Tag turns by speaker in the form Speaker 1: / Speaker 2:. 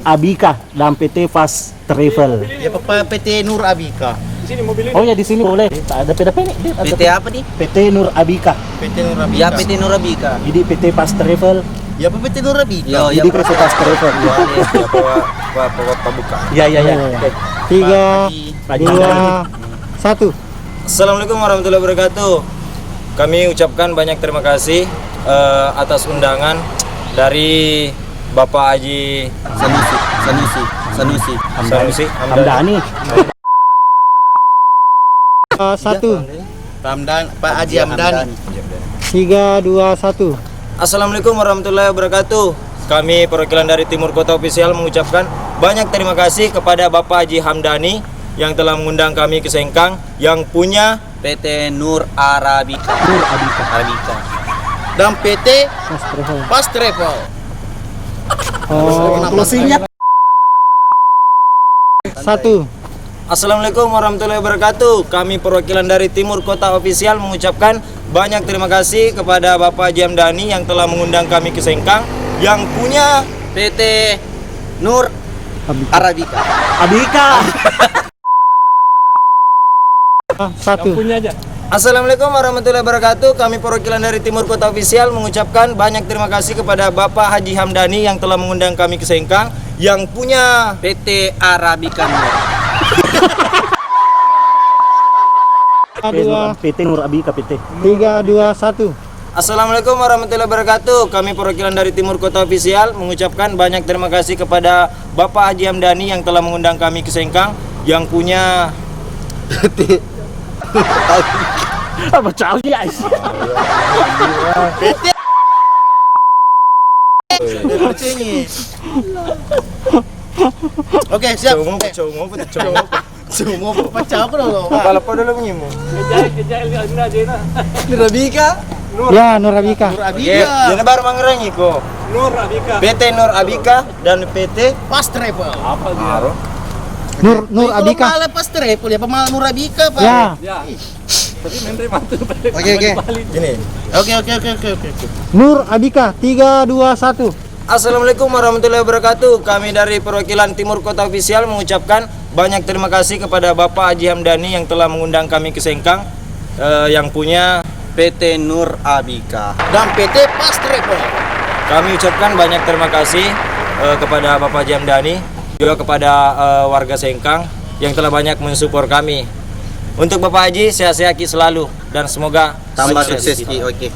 Speaker 1: Abika dan PT Fast Travel.
Speaker 2: Ya PT Nur Abika.
Speaker 1: Oh ya di sini boleh. Tak ada PDP nih. Ada
Speaker 3: PT apa nih?
Speaker 1: PT Nur Abika.
Speaker 2: PT Nur Abika.
Speaker 3: Ya PT Nurabika.
Speaker 1: Jadi PT Fast Travel.
Speaker 2: Ya PT Nur Abika.
Speaker 3: Yo,
Speaker 1: Jadi PT Fast Travel.
Speaker 4: Buka.
Speaker 1: Ya ya ya. Oke.
Speaker 4: 3,
Speaker 1: 2, 1.
Speaker 4: Assalamualaikum warahmatullahi wabarakatuh. Kami ucapkan banyak terima kasih atas undangan dari Bapak Haji
Speaker 3: Sanusi.
Speaker 1: Hamdani.
Speaker 2: 1. Pak Haji Hamdani.
Speaker 1: 3, 2, 1.
Speaker 4: Assalamualaikum warahmatullahi wabarakatuh. Kami perwakilan dari Timur Kota Official mengucapkan banyak terima kasih kepada Bapak Haji Hamdani yang telah mengundang kami ke Sengkang yang punya
Speaker 3: PT Nur Arabika.
Speaker 2: Dan PT
Speaker 1: Fast Travel.
Speaker 2: Fast Travel.
Speaker 1: Closingnya 1.
Speaker 4: Assalamualaikum warahmatullahi wabarakatuh. Kami perwakilan dari Timur Kota Official mengucapkan banyak terima kasih kepada Bapak Haji Hamdani yang telah mengundang kami ke Sengkang yang punya
Speaker 3: PT Nur Arabika.
Speaker 1: Abika. 1.
Speaker 4: Assalamualaikum warahmatullahi wabarakatuh. Kami perwakilan dari Timur Kota Official mengucapkan banyak terima kasih kepada Bapak Haji Hamdani yang telah mengundang kami ke Sengkang yang punya
Speaker 3: PT Arabika Nur.
Speaker 1: 2. PT Nur Abika PT. 3, 2, 1.
Speaker 4: Assalamualaikum warahmatullahi wabarakatuh. Kami perwakilan dari Timur Kota Official mengucapkan banyak terima kasih kepada Bapak Haji Hamdani yang telah mengundang kami ke Sengkang yang punya
Speaker 1: Apa cakap guys?
Speaker 2: Oke, siap.
Speaker 4: Cuma
Speaker 2: Pecah aku dulu.
Speaker 4: Kalau dulu menyimu.
Speaker 1: Ya, Nur Abika.
Speaker 2: Nur Abika.
Speaker 4: Jadi baru mengerengi kok. PT Nur Abika dan PT
Speaker 2: Fast Travel.
Speaker 1: Nur Abika.
Speaker 2: Malah Fast Travel ya, pemal Nur Abika, Pak.
Speaker 1: Ya.
Speaker 2: Oke.
Speaker 4: Gini.
Speaker 2: Oke.
Speaker 1: Nur Abika. 3, 2, 1.
Speaker 4: Assalamualaikum warahmatullahi wabarakatuh. Kami dari perwakilan Timur Kota Official mengucapkan banyak terima kasih kepada Bapak Haji Hamdani yang telah mengundang kami ke Sengkang yang punya
Speaker 3: PT Nur Abika.
Speaker 2: Dan PT Fast Travel.
Speaker 4: kami ucapkan banyak terima kasih kepada Bapak Haji Hamdani juga kepada warga Sengkang yang telah banyak mensupport kami. Untuk Bapak Haji sehat-sehat selalu dan semoga
Speaker 3: Tambah
Speaker 4: sukses.
Speaker 3: sukses. Oke.